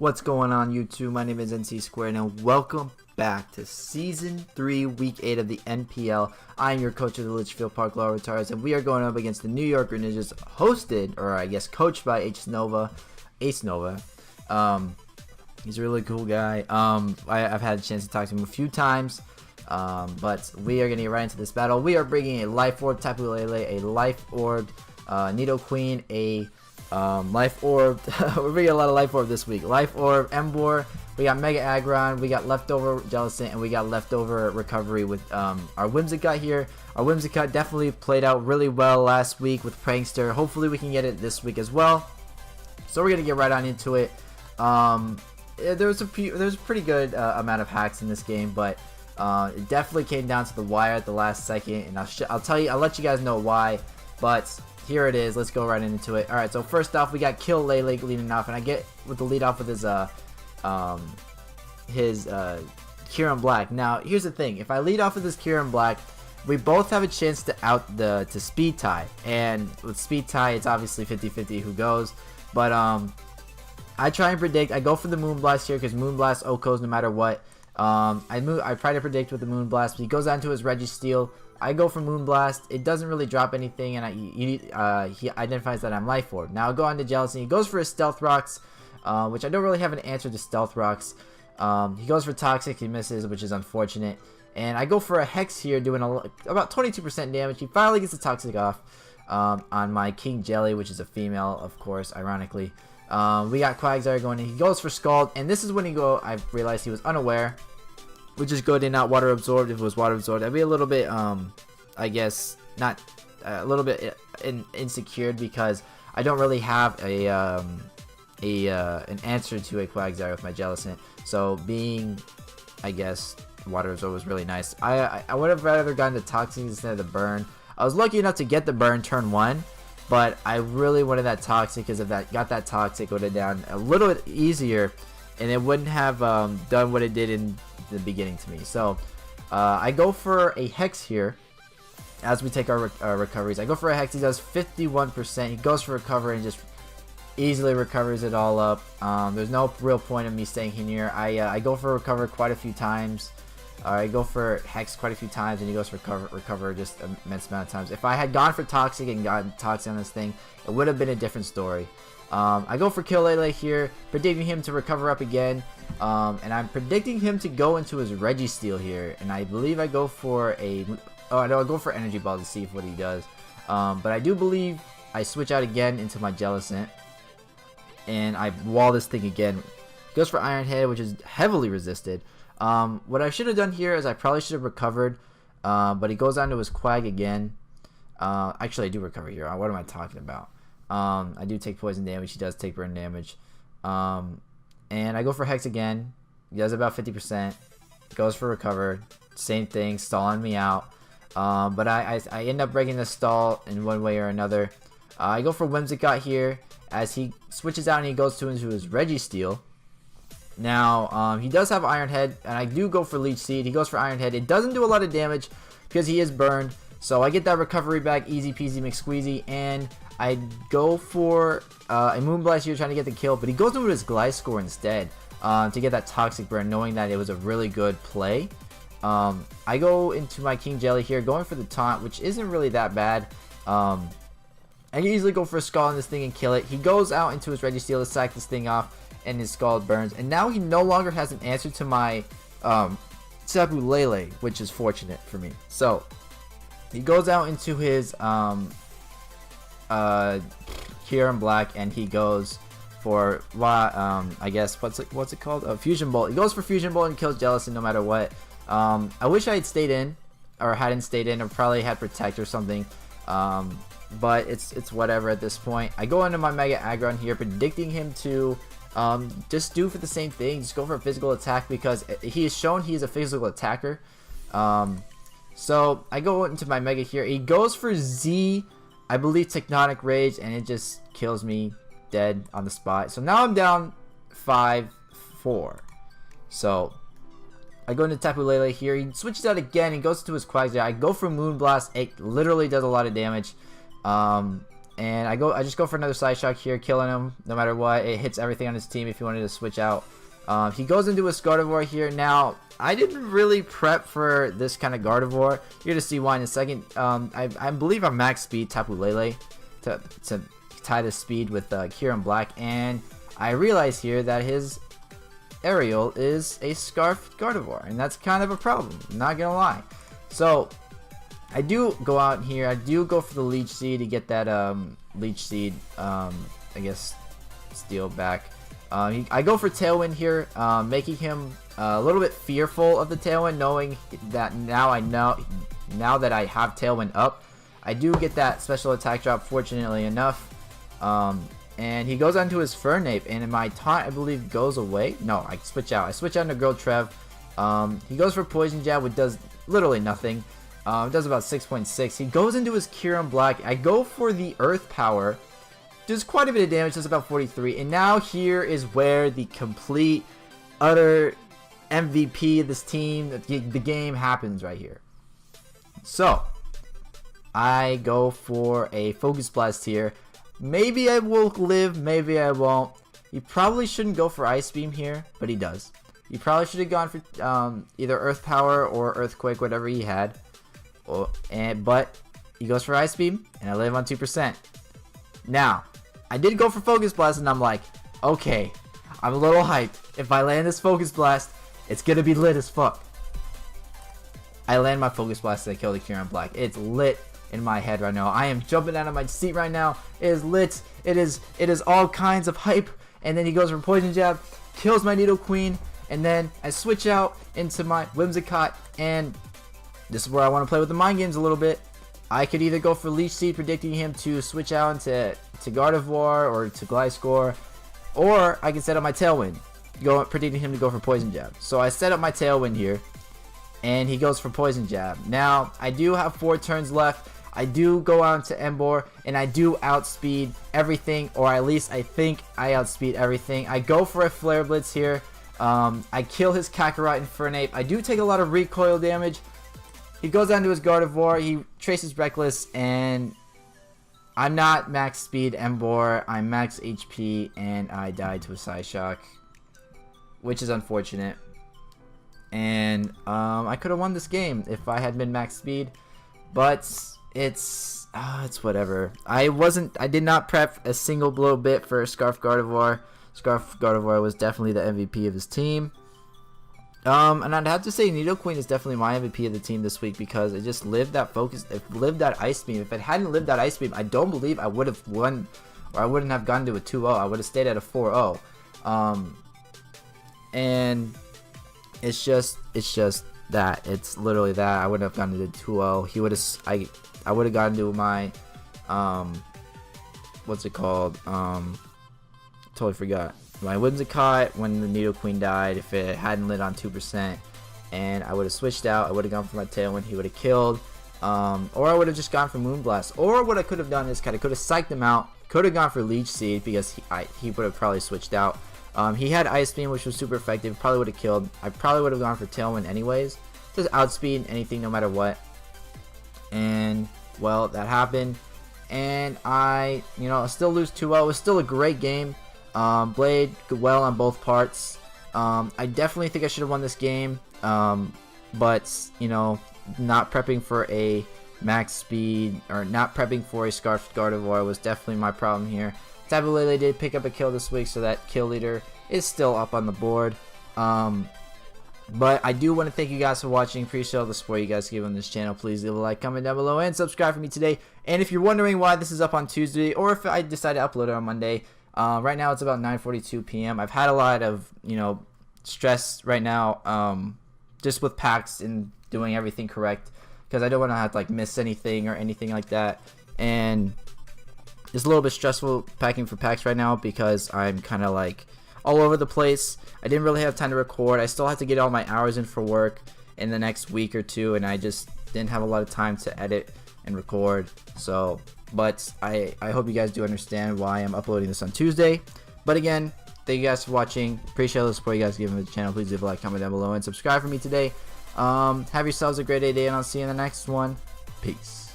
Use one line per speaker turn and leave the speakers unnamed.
What's going on YouTube? My name is NC Squared and welcome back to Season 3 Week 8 of the NPL. I am your coach of the Litchfield Park Larvitars and we are going up against the New York Greninjas, hosted, or I guess coached by Ace Nova. He's a really cool guy. I've had a chance to talk to him a few times, but we are going to get right into this battle. We are bringing a Life Orb, Tapu Lele, a Life Orb, Nidoqueen, a Life Orb. We're bringing a lot of Life Orb this week. Life Orb, Emboar, we got Mega Aggron, we got Leftover Jellicent, and we got Leftover Recovery with our Whimsicott here. Our Whimsicott definitely played out really well last week with Prankster. Hopefully we can get it this week as well. So we're going to get right on into it. There was a pretty good amount of hacks in this game, but it definitely came down to the wire at the last second, and I'll let you guys know why. But here it is. Let's go right into it. All right. So first off, we got Kill Lele leading off, and I get with the lead off with his Kieran Black. Now here's the thing: if I lead off with this Kieran Black, we both have a chance to speed tie, and with speed tie, it's obviously 50-50 who goes. But I try and predict. I go for the Moonblast here because Moonblast OHKOs no matter what. I try to predict with the Moonblast. But he goes on to his Registeel. I go for Moonblast. It doesn't really drop anything, and he identifies that I'm Life Orb. Now I'll go on to Jellicent. He goes for his Stealth Rocks, which I don't really have an answer to Stealth Rocks. He goes for Toxic. He misses, which is unfortunate. And I go for a Hex here, doing about 22% damage. He finally gets the Toxic off on my King Jelly, which is a female, of course, ironically. We got Quagsire going in. He goes for Scald, and this is when I realized he was unaware, which is good and not water absorbed. If it was water absorbed, I'd be a little bit, I guess, not a little bit insecure because I don't really have an answer to a Quagsire with my Jellicent. So being, I guess, water absorbed was really nice. I would have rather gotten the Toxic instead of the Burn. I was lucky enough to get the Burn turn 1. But I really wanted that Toxic because if that got that Toxic, it would have done a little bit easier, and it wouldn't have done what it did in the beginning to me. So I go for a Hex here as we take our recoveries. I go for a Hex. He does 51%. He goes for recovery and just easily recovers it all up. There's no real point of me staying here. I go for recover quite a few times. I go for Hex quite a few times, and he goes for recover just an immense amount of times. If I had gone for Toxic and gotten Toxic on this thing, it would have been a different story. I go for Kill Lele here, predicting him to recover up again, and I'm predicting him to go into his Registeel here, and I believe I go for I go for Energy Ball to see what he does, but I do believe I switch out again into my Jellicent, and I wall this thing again. He goes for Iron Head, which is heavily resisted. What I should have done here is I probably should have recovered, but he goes on to his Quag again. Actually, I do recover here. What am I talking about? I do take poison damage. He does take burn damage. And I go for Hex again. He does about 50%. Goes for recover. Same thing, stalling me out. But I end up breaking the stall in one way or another. I go for Whimsicott here as he switches out and he goes into his Registeel. Now, he does have Iron Head, and I do go for Leech Seed. He goes for Iron Head. It doesn't do a lot of damage because he is burned, so I get that recovery back, easy peasy McSqueezy, and I go for a Moonblast here trying to get the kill, but he goes into his Gliscor instead to get that Toxic Burn, knowing that it was a really good play. I go into my King Jelly here, going for the Taunt, which isn't really that bad. I can easily go for a Scald on this thing and kill it. He goes out into his Registeel to sack this thing off, and his Scald burns, and now he no longer has an answer to my Tapu Lele, which is fortunate for me. So he goes out into his Kieran Black, and he goes for I guess what's it called? Fusion Bolt. He goes for Fusion Bolt and kills Jellicent no matter what. I wish I had stayed in, or hadn't stayed in, or probably had Protect or something. But it's whatever at this point. I go into my Mega Aggron here, predicting him to just do for the same thing. Just go for a physical attack because he has shown he is a physical attacker. So I go into my Mega here. He goes for Z, I believe Tectonic Rage, and it just kills me dead on the spot. So now I'm down 5-4. So I go into Tapu Lele here. He switches out again. He goes to his Quagsire. I go for Moonblast. It literally does a lot of damage. And I just go for another Side Shock here, killing him no matter what. It hits everything on his team if he wanted to switch out. He goes into a Gardevoir here. Now, I didn't really prep for this kind of Gardevoir. You're going to see why in a second. I believe I'm max speed Tapu Lele to tie the speed with Kyurem Black. And I realize here that his Aerial is a Scarf Gardevoir. And that's kind of a problem. I'm not going to lie. So, I do go out here. I do go for the Leech Seed to get that Leech Seed, I guess, steal back. I go for Tailwind here, making him a little bit fearful of the Tailwind, knowing that now that I have Tailwind up, I do get that special attack drop, fortunately enough. And he goes onto his Fernape, and my taunt, I believe, goes away. No, I switch out. I switch out into Girl Trev. He goes for Poison Jab, which does literally nothing. It does about 6.6. He goes into his Kyurem Black. I go for the Earth Power. Does quite a bit of damage. Does about 43. And now here is where the complete, utter MVP of this team, the game happens right here. So, I go for a Focus Blast here. Maybe I will live. Maybe I won't. He probably shouldn't go for Ice Beam here, but he does. He probably should have gone for either Earth Power or Earthquake, whatever he had. But he goes for Ice Beam, and I live on 2%. Now, I did go for Focus Blast, and I'm like, okay, I'm a little hyped. If I land this Focus Blast, it's gonna be lit as fuck. I land my Focus Blast and I kill the Kyurem Black. It's lit in my head right now. I am jumping out of my seat right now. It is lit. It is all kinds of hype. And then he goes for Poison Jab, kills my Nidoqueen, and then I switch out into my Whimsicott, and this is where I want to play with the mind games a little bit. I could either go for Leech Seed, predicting him to switch out into Gardevoir or to Gliscor, or I can set up my Tailwind, predicting him to go for Poison Jab. So I set up my Tailwind here, and he goes for Poison Jab. Now, I do have 4 turns left. I do go out to Emboar, and I do outspeed everything, or at least I think I outspeed everything. I go for a Flare Blitz here. I kill his Kakarot and Fernape. I do take a lot of recoil damage. He goes down to his Gardevoir, he traces Reckless, and I'm not max speed Emboar, I'm max HP, and I died to a Side Shock, which is unfortunate. And I could have won this game if I had been max speed, but it's whatever. I did not prep a single little bit for Scarf Gardevoir. Scarf Gardevoir was definitely the MVP of his team. And I'd have to say Nidoqueen is definitely my MVP of the team this week because it just lived that focus, it lived that Ice Beam. If it hadn't lived that Ice Beam, I don't believe I would have won, or I wouldn't have gone to a 2-0. I would have stayed at a 4-0. And it's just that. It's literally that. I wouldn't have gone to the 2-0. He would have, I would have gone to my, what's it called? Totally forgot. My Whimsicott when the Nidoqueen died, if it hadn't lit on 2%, and I would have switched out, I would have gone for my Tailwind, he would have killed, or I would have just gone for Moonblast, or what I could have done is I could have psyched him out, could have gone for Leech Seed, because he would have probably switched out. He had Ice Beam, which was super effective, probably would have killed. I probably would have gone for Tailwind anyways, just outspeed anything no matter what, and, well, that happened, and I, still lose 2-0, it was still a great game. Played well on both parts. I definitely think I should have won this game, but not prepping for a max speed or not prepping for a Scarf Gardevoir was definitely my problem here. Tapu Lele did pick up a kill this week, so that kill leader is still up on the board. But I do want to thank you guys for watching. Appreciate all the support you guys give on this channel. Please leave a like, comment down below, and subscribe for me today. And if you're wondering why this is up on Tuesday, or if I decide to upload it on Monday, right now it's about 9:42 p.m. I've had a lot of stress right now, just with packs and doing everything correct, because I don't want to have to miss anything or anything like that. And it's a little bit stressful packing for packs right now because I'm kind of all over the place. I didn't really have time to record. I still have to get all my hours in for work in the next week or two, and I just didn't have a lot of time to edit and record. So, but I hope you guys do understand why I'm uploading this on Tuesday. But again, thank you guys for watching. Appreciate all the support you guys give me the channel. Please leave a like, comment down below, and subscribe for me today. Have yourselves a great day, and I'll see you in the next one. Peace.